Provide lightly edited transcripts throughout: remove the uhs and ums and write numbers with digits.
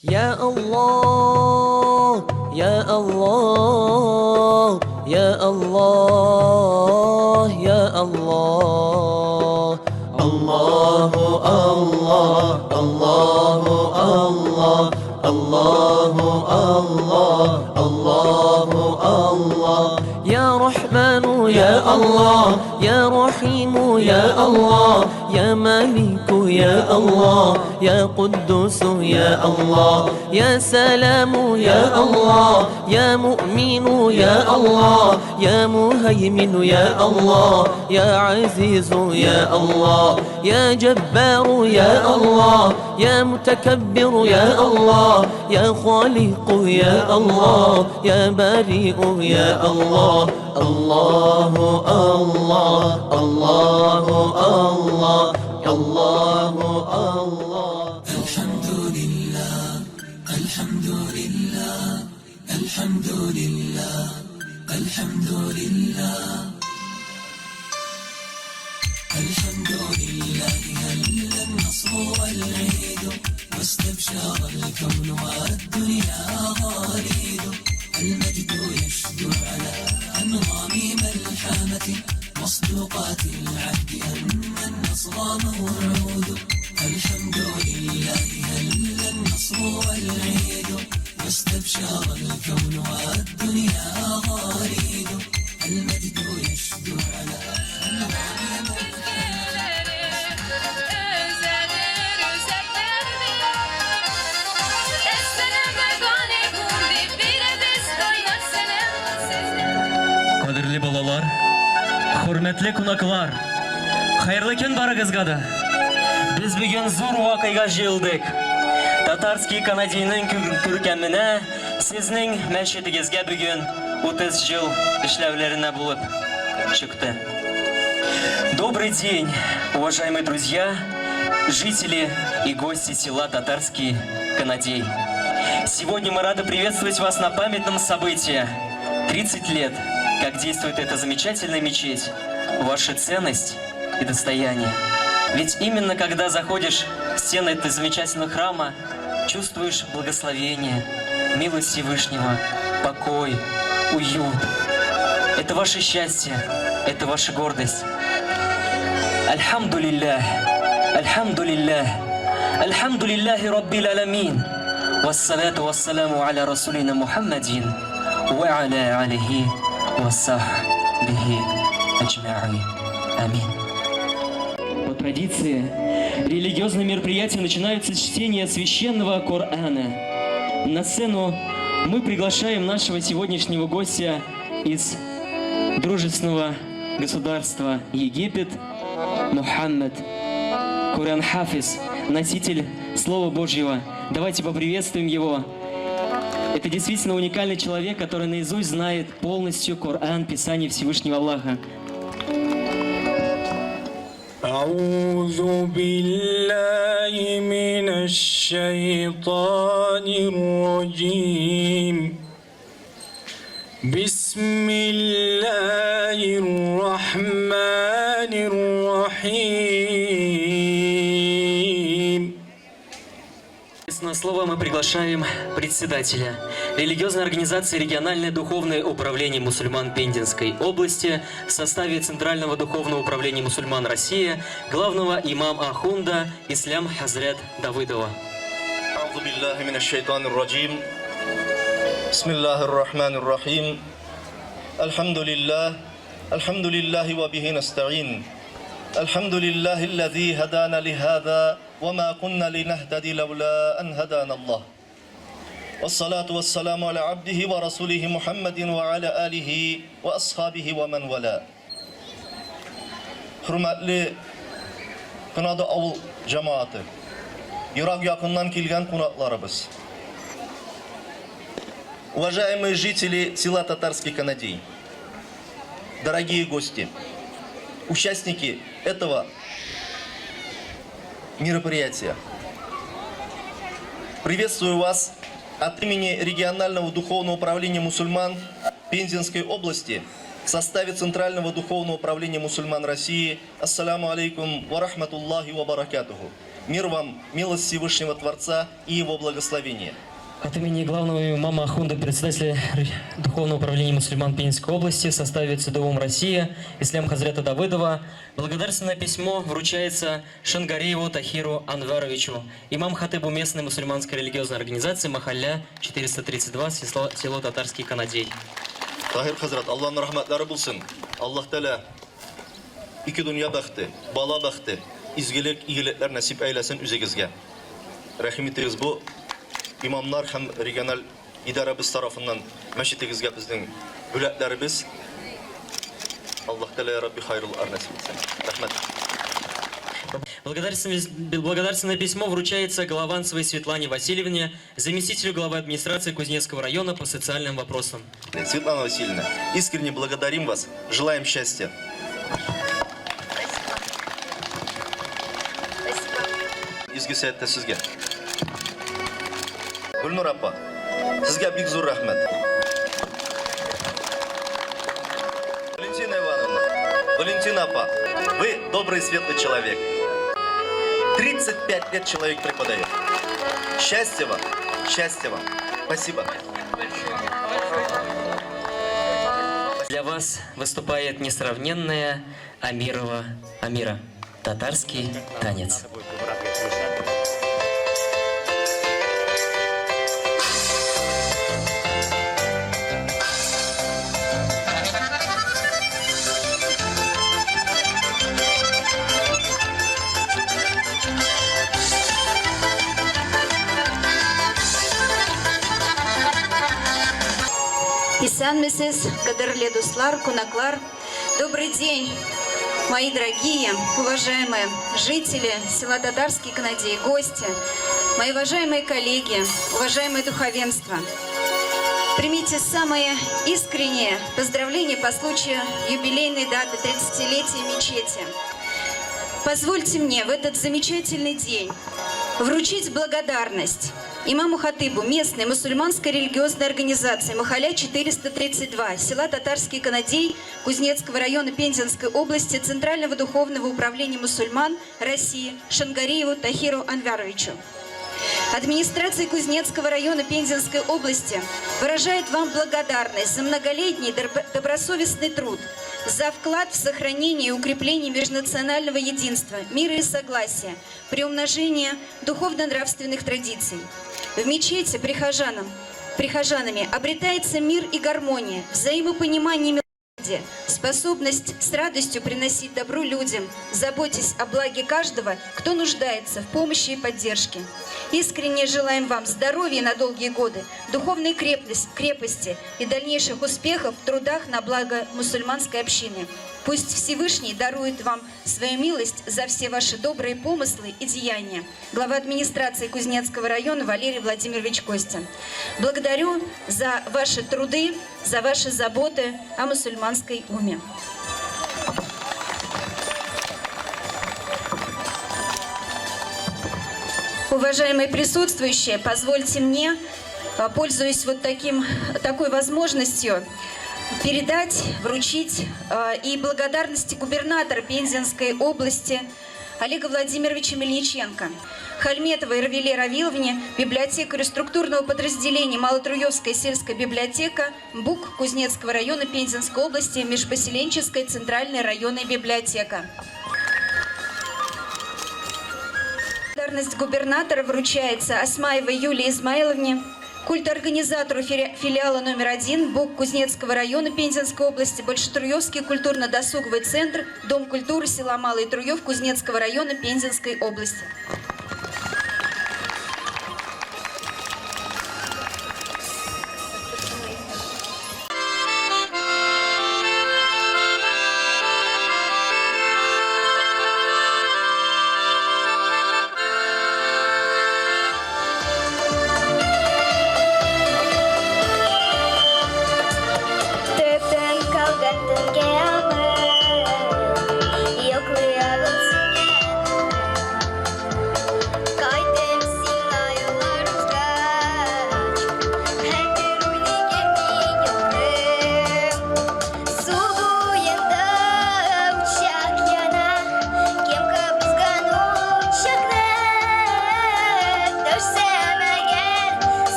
يا الله يا الله يا الله يا الله الله الله الله الله الله الله الله يا رحمن يا الله يا رحيم يا الله يا مالك يا الله يا قدوس يا الله يا سلام يا الله يا مؤمن يا الله يا مهيمن يا الله يا عزيز يا الله يا جبار يا الله يا متكبر يا الله يا خالق يا الله يا بريء يا الله الله الله الله الله الله الله الحمد لله الحمد لله الحمد لله الحمد لله الحمد لله هل النصر والعيد واستبشر الكون والدنيا غاليد المجد يشدو على أنغام ملحمة مصدوقات العهد أن النصر موعود الحمد لله هل النصر والعيد واستبشر الكون والدنيا غاليد المجد يشدو على أنغام Qadrli balalar, hurmatli qonaqlar, xayrli kun barig'izga. Biz bugun zo'r voqeaga jildik. Tatarskiy Kanadiyning ko'rkamini sizning masjidingizga bugun 30 yil ishlavlarina bo'lib chiqdi. Добрый день, уважаемые друзья, жители и гости села Татарский Канадей. Сегодня мы рады приветствовать вас на памятном событии. 30 лет, как действует эта замечательная мечеть, ваша ценность и достояние. Ведь именно когда заходишь в стены этого замечательного храма, чувствуешь благословение, милость Всевышнего, покой, уют. Это ваше счастье, это ваша гордость. Альхамдулиллах, альхамдулиллах, альхамдулиллахи раббил аламин. Вассалату вассаламу аля расулина Мухаммадин ва аля алихи ва сахбихи аджма'ин. Амин. По традиции, религиозные мероприятия начинаются с чтения священного Корана. На сцену мы приглашаем нашего сегодняшнего гостя из дружественного государства Египет, Мухаммад Куран Хафиз, носитель Слова Божьего. Давайте поприветствуем его. Это действительно уникальный человек, который наизусть знает полностью Коран, Писание Всевышнего Аллаха. أعوذ بالله من الشيطان الرجيم بسم الله الرحمن الرحيم. На слово мы приглашаем председателя религиозной организации «Региональное духовное управление мусульман Пензенской области» в составе Центрального духовного управления мусульман России, главного имама Ахунда Ислям Хазрят Давыдова. أعوذ بالله من الشيطان الرجيم بسم الله الرحمن الرحيم الحمد لله وبه نستعين الحمد لله الذي هدانا لهذا وما كنا لنهتدي لولا أن هدانا الله والصلاة والسلام على عبده ورسوله محمد وعلى آله وأصحابه ومن والاه. Hürmetli Kınadı Avul cemaati, Irak yakından келген қонақтарыбыз, уважаемые жители села Татарский Канадей, дорогие гости, участники этого мероприятия. Приветствую вас от имени регионального духовного управления мусульман Пензенской области в составе Центрального духовного управления мусульман России. Ассаламу алейкум ва рахматуллахи ва баракатуху. Мир вам, милость Всевышнего Творца и Его благословение. От имени главного имама Ахунда, председателя Духовного управления мусульман Пензенской области в составе ЦДУМ России, Ислям Хазрета Давыдова, благодарственное письмо вручается Шангариеву Тахиру Анваровичу, имам-хатыбу местной мусульманской религиозной организации Махалля 432, село Татарский Канадей. Тахир Хазрат, Аллахның рахмәтләре булсын. Аллах Тәала ике дөнья бәхте, бала бәхте, изгелек, игелекләр насип әйләсен үзегезгә. Рәхим итегез бу имамнар һәм региональ идарәбез тарафыннан мәчетегезгә безнең бүләкләребез. Аллах Тәала я Рабби хайрул насип итсен. Рәхмәт. Благодарственное письмо вручается Голованцевой Светлане Васильевне, заместителю главы администрации Кузнецкого района по социальным вопросам. Светлана Васильевна, искренне благодарим вас, желаем счастья. Изге сәттә сезгә. Гүлнур апа, сезгә бик зур рәхмәт. Валентина Ивановна, Валентина апа, вы добрый, светлый человек. 35 лет человек преподает. Счастья вам, счастья вам. Спасибо. Для вас выступает несравненная Амирова Амира. Татарский танец. Исәнмесез, кадерле дуслар, кунаклар. Добрый день, мои дорогие, уважаемые жители села Татарский Канадей, гости, мои уважаемые коллеги, уважаемое духовенство. Примите самые искренние поздравления по случаю юбилейной даты 30-летия мечети. Позвольте мне в этот замечательный день вручить благодарность имаму Хатыбу местной мусульманской религиозной организации Махалля 432, села Татарский Канадей, Кузнецкого района Пензенской области, Центрального духовного управления мусульман России Шангариеву Тахиру Анваровичу. Администрация Кузнецкого района Пензенской области выражает вам благодарность за многолетний добросовестный труд, за вклад в сохранение и укрепление межнационального единства, мира и согласия, приумножение духовно-нравственных традиций. В мечети прихожанами обретается мир и гармония, взаимопонимание и милосердие, способность с радостью приносить добро людям, заботясь о благе каждого, кто нуждается в помощи и поддержке. Искренне желаем вам здоровья на долгие годы, духовной крепости и дальнейших успехов в трудах на благо мусульманской общины. Пусть Всевышний дарует вам свою милость за все ваши добрые помыслы и деяния. Глава администрации Кузнецкого района Валерий Владимирович Костин. Благодарю за ваши труды, за ваши заботы о мусульманской уме. Уважаемые присутствующие, позвольте мне, пользуясь такой возможностью, передать, вручить и благодарности губернатора Пензенской области Олега Владимировича Мельниченко, Хальметовой Равиле Равиловне, библиотекарю структурного подразделения Малотруевская сельская библиотека БУК Кузнецкого района Пензенской области, Межпоселенческая центральная районная библиотека. Благодарность губернатора вручается Осмаевой Юлии Измайловне, культоорганизатору филиала номер 1 БУК Кузнецкого района Пензенской области, Большетруевский культурно-досуговый центр, Дом культуры села Малый Труев Кузнецкого района Пензенской области.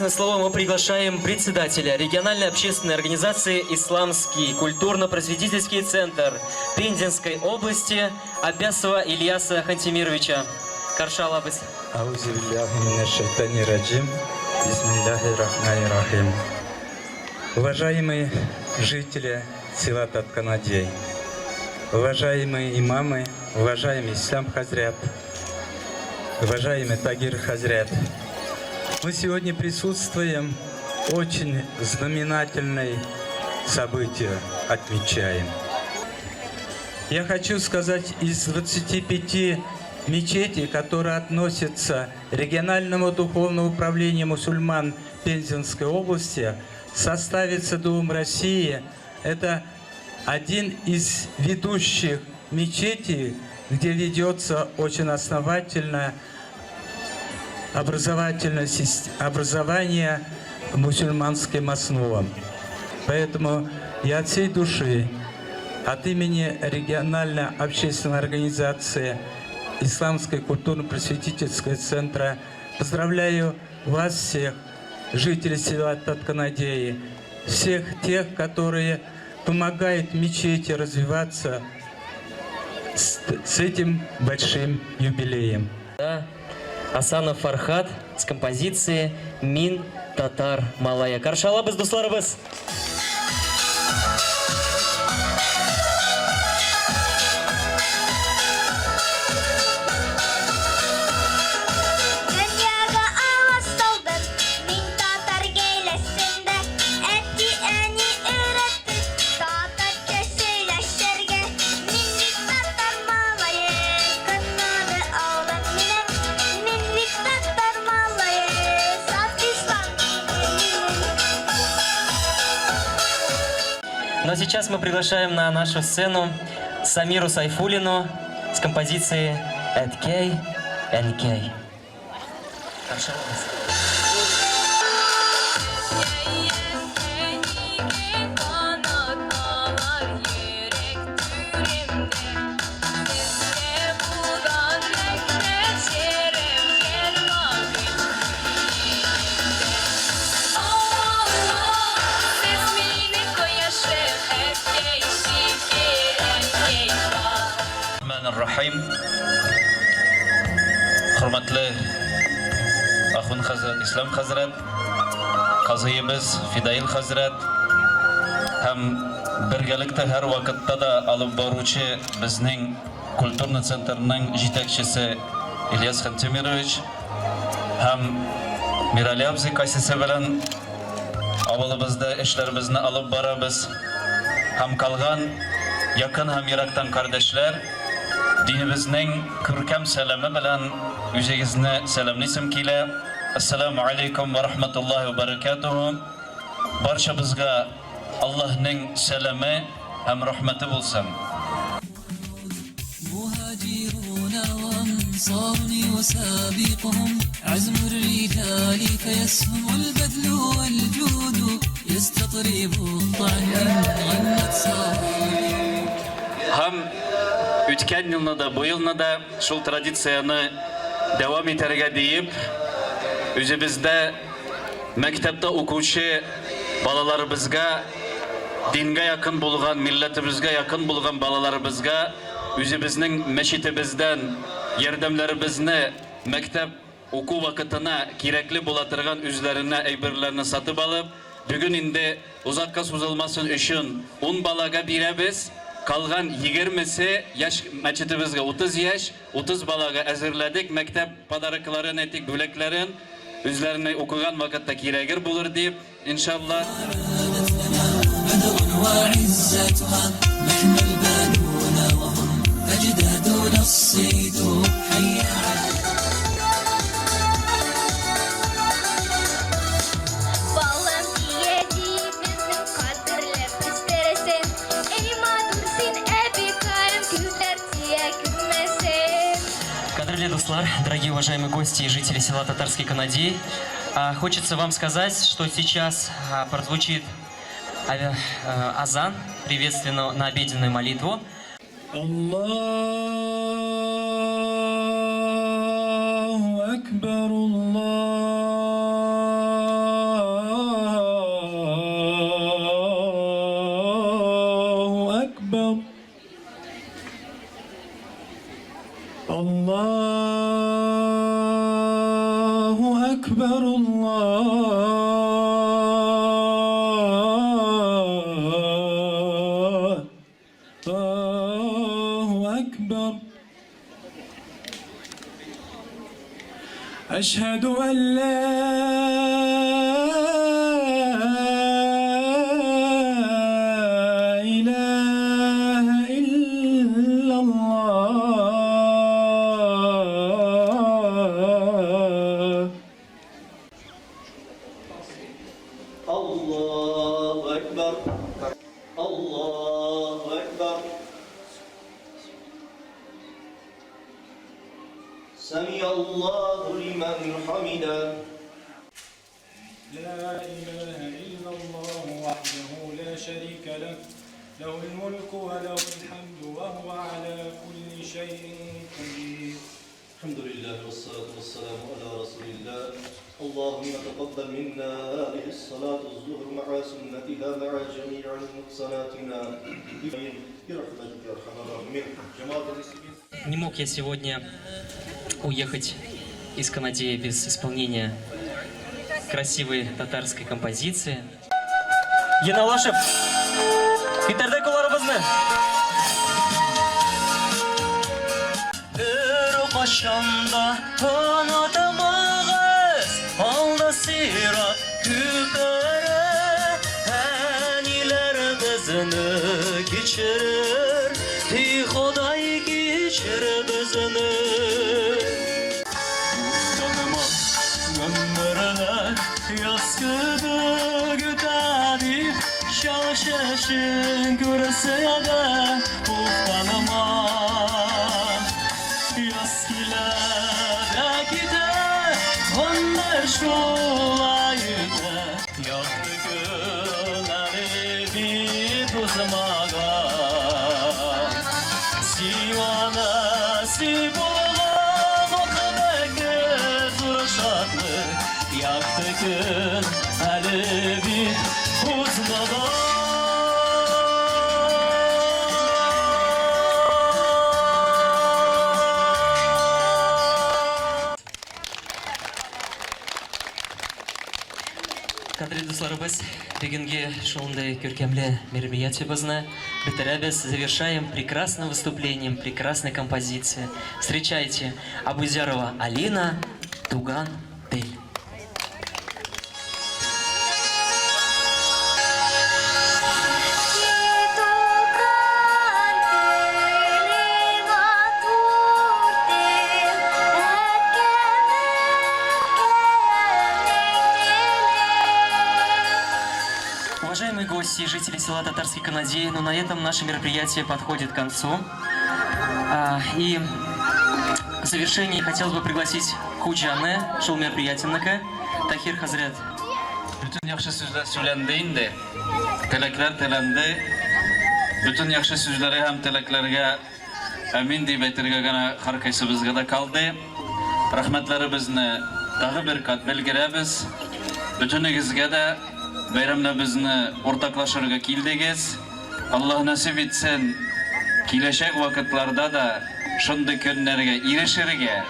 торжественное слово мы приглашаем председателя региональной общественной организации «Исламский культурно-просветительский центр» Пензенской области Аббасова Ильяса Хантимировича. Каршалабыз. Уважаемые жители села Татканадей, уважаемые имамы, уважаемый Ислам Хазрят, уважаемый Тагир Хазрят, мы сегодня присутствуем, очень знаменательное событие отмечаем. Я хочу сказать, из 25 мечетей, которые относятся к региональному духовному управлению мусульман Пензенской области, в составе ЦДУМ России, это один из ведущих мечетей, где ведется очень основательное образование мусульманским основам. Поэтому я от всей души, от имени региональной общественной организации Исламской культурно-просветительского центра поздравляю вас всех, жителей села Татканадеи, всех тех, которые помогают мечети развиваться с этим большим юбилеем. Асанов Фархат с композицией «Мин Татар Малая». Каршалабыз, дусларыбыз! Но сейчас мы приглашаем на нашу сцену Самиру Сайфулину с композицией «Эткей Энкей». Рахим, hurmatli Axun Hazrat, Islom Hazrat, Qaziyimiz Fidail Hazrat, ham birgalikda har vaqtda da olib boruvchi bizning kulturni sentrning yetakchisi İlyas Xantimirovich, ham Mirali abzi qaysisi bilan avvalibizda ishlarimizni olib boramiz. Ham qolgan yaqin ham yiroqdan qardoshlar, dinimizning ko'rkam salami bilan o'zingizni salomlaysim kela. Assalomu alaykum va rahmatullohi va barakatuh. Barchamizga Allohning salami ham rahmati bo'lsin. مهاجرون وانصار يسابقهم عزم الرجال كيسهم البذل والجود يستطرب الطعن غنت صاحبه. Ham o'tgan yilni da bu yilni da shu traditsiyani davom ettirishga deyib, o'zimizda maktabda o'quvchi balalarimizga, dinga yaqin bo'lgan, millatimizga yaqin bo'lgan balalarimizga o'zimizning masjitimizdan yordamlarimizni maktab o'quv vaqtida kerakli bo'la turgan o'zlarini ayberlarni sotib olib, bugun endi uzoqqa so'zilmasin uchun 10 balaga beramiz. Kalgan 20'si yaş masjidimizga 30 yaş, 30 balaga hazırladık. Mektep padarıkların ettik, böleklerin özlerini okugan vakitte kiragir bulur deyip inşallah. Дорогие уважаемые гости и жители села Татарский Канадей, хочется вам сказать, что сейчас прозвучит азан, приветственно на обеденную молитву. Аллаху Акбар, Аллаху Allahu Ekber, Allahu Ekber. Eşhedü en la ilahe illallah. Allahu Ekber. Allahu Ekber. Semiyallahu limen hamida. لا إله إلا الله وحده لا شريك له له الملك وله الحمد وهو على كل شيء قدير. Elhamdülillah ve salatu ve selamu ala Resulillah. Allahümme teqabbel minna hâzihi s-salatu z-zuhr ma'a sünnetiha ma'a cemi'al muhsanatina. Bir rahmetik ya Erhamer Rahimin. Cemaat-ı Müslümin. Не мог я сегодня уехать из Канадии без исполнения красивой татарской композиции. Еналашев, битәрдә кулларыбызны. Bir qaşanda anadamağız, alda sirat küpere, haniler kızını geçirir, ti Xuday geçir bizini. Canıma ömrüne yaskıdı güdadi, şaşeşin görse de uftanıma. Yaskilerdeki de onlar şolaydı, yaktı günleri bir tuzmağa. Sivana sibola bakabeke zurşatlı, yaktı günleri bir tuzmağa. Кадірлі достарыбыз, бүгінгі шоуындай көркемлі мероприятиебізні бітірәбіз, завершаем прекрасным выступлением, прекрасной композицией. Встречайте, Абузярова Алина, Туган Тель. Уважаемые гости и жители села Татарский Канадей, но на этом наше мероприятие подходит к концу. И в завершении хотелось бы пригласить Худжаны, шоу мероприятиенники, Тахир Хазрет. Bütün yaxşı sözler söylendi indi. Tilekler tilendi. Bütün yaxşı sözleri hem tileklerge emin deyip etirge gana harkaysı bizge de kaldı. Rahmetleri bizni dağı bir kat bilgirebiz. Bütünügizge de bayramda bizni ortaklaşırga kildigiz. Allah nasip etsin, kileşek vakitlarda da şunday günlerge irişirge,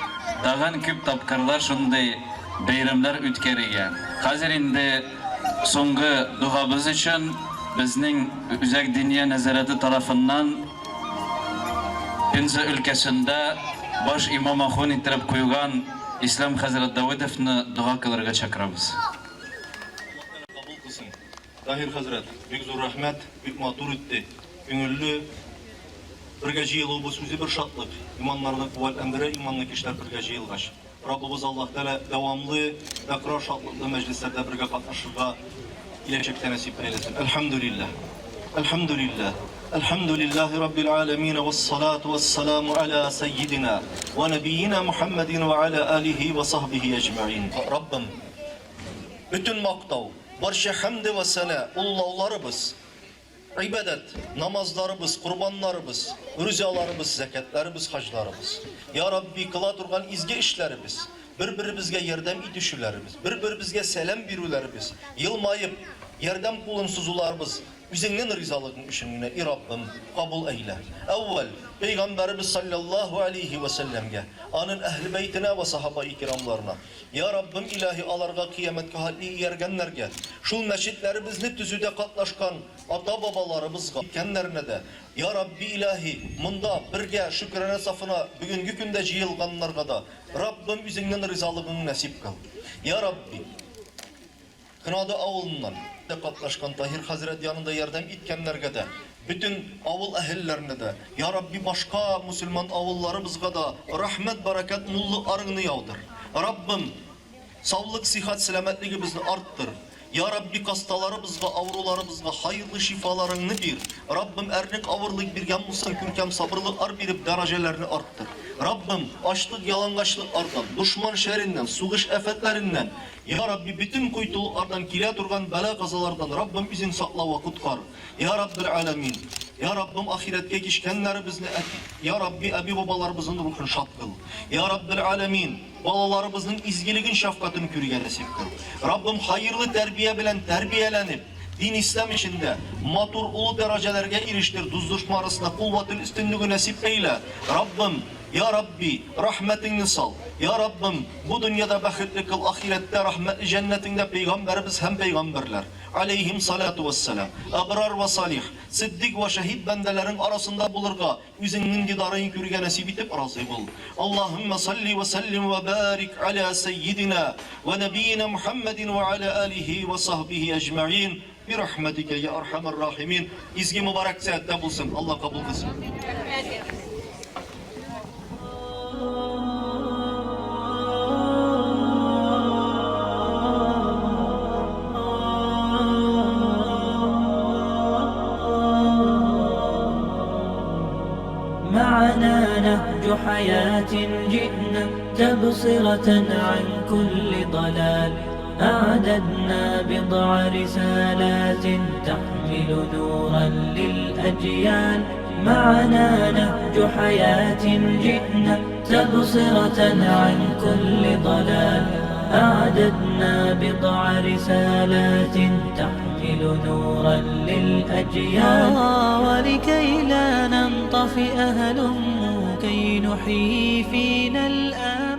dağın küp tapkarlar şunday bayramlar ütkerige. Hazır indi soңғы duabız için bizning Üzek Dünya Nezareti tarafından Pinza ülkesinde baş imama xon ettirip koygan İslam Hazret Davidovni dua kılırga çakırabız. Kabul kılsın. Tahir Hazret, büyük zor rahmet, büyük matur etti. Ünlü birge jıyılı bu sözü bir şatlık. İmanlarını kuvvet emre, imanlı kişiler birge jıyılgaş. Rabbimiz Allah Teala devamlı, tekrar şatlıklı meclislerde birge katlaşırga ileşekte nasip eylesin. Elhamdülillah. Elhamdülillah. Elhamdülillahi Rabbil alemin ve salatu ve selamu ala seyyidina ve nebiyyina Muhammedin ve ala alihi ve sahbihi ecma'in. Rabbim, bütün maktav, barşı hamd ve sena, Allah'larımız, ibadet, namazlarımız, kurbanlarımız, rüzalarımız, zekatlarımız, haclarımız. Ya Rabbi kıla durgan izge işlerimiz, birbirimizge yerdem idüşülerimiz, birbirimizge selam birülerimiz, yılmayıp yerdem kulunsuzlarımız, Üzünden rızalığın işinine i Rabbim kabul eyle. Evvel Peygamberimiz sallallahu aleyhi ve sellem'ge, anın ehli beytine ve sahaba-i kiramlarına, ya Rabbim ilahi alarga kıyametke halli yergenlerge, şu meşitlerimizni tüzüde katlaşkan ata babalarımızga kenlerine de, ya Rabbi ilahi mında birge şükrene safına bugünkü günde jıyılganlarga da Rabbim üzünden rızalığını nasip kıl. Ya Rabbi Kınadı avulundan katlaşkan Tahir Hazret yanında yardım etkenlerge de, bütün avul ehillerine de, ya Rabbi başka Müslüman avullarımızga da rahmet, bereket, mulluk arığını yağdır. Rabbim sağlık, sıhhat, selametliğimizni arttır. Ya Rabbi hastalarımızga, avrularımızga hayırlı şifalarını bir. Rabbim ernek avırlık bir yanmışsan kürkem sabırlık ar birip derecelerini arttır. Rabbim açlık, yalangaçlık ardan, düşman şerrinden, suğuş efetlerinden, ya Rabbi bütün kuytuluklardan, kile durgan bela kazalardan Rabbim izin sakla ve kutkar. Ya Rabbil alemin. Ya Rabbim ahiretke kişkenlerimizni et. Ya Rabbi ebi babalarımızın ruhunu şad kıl. Ya Rabbil alemin. Balalarımızın izgiligin şefkatini kürge nasip kıl. Rabbim hayırlı terbiye bilen terbiyelenip din İslam işinde matur ulu derecelerge eriştir. Duzdurma arasında kuvvetül üstünlüğü nasip eyle. Rabbim ya Rabbi rahmetini sal. Ya Rabbim bu dünyada bahitli kıl, ahirette rahmetli cennetinde peygamberimiz hem peygamberler. Aleyhim salatu vesselam. Abrar ve salih, siddik ve şehit bendelerin arasında bulurga üzünün didarını kürge nasip etip razı bul. Allahümme salli ve sellim ve barik ala seyyidina ve nebiyyina Muhammedin ve ala alihi ve sahbihi ecma'in. Bir rahmetike ya arhamar rahimin. İzgi mübarek saatte bulsun. Allah kabul kılsın. معنا نهج حياة جئنا تبصرة عن كل ضلال أعددنا بضع رسالات تحمل نورا للأجيال معنا نهج حياة جئنا تبصرة عن كل ضلال أعددنا بضع رسالات تحمل نورا للأجيال ولكي لا ننطفئ هلم كي نحيي فينا الآن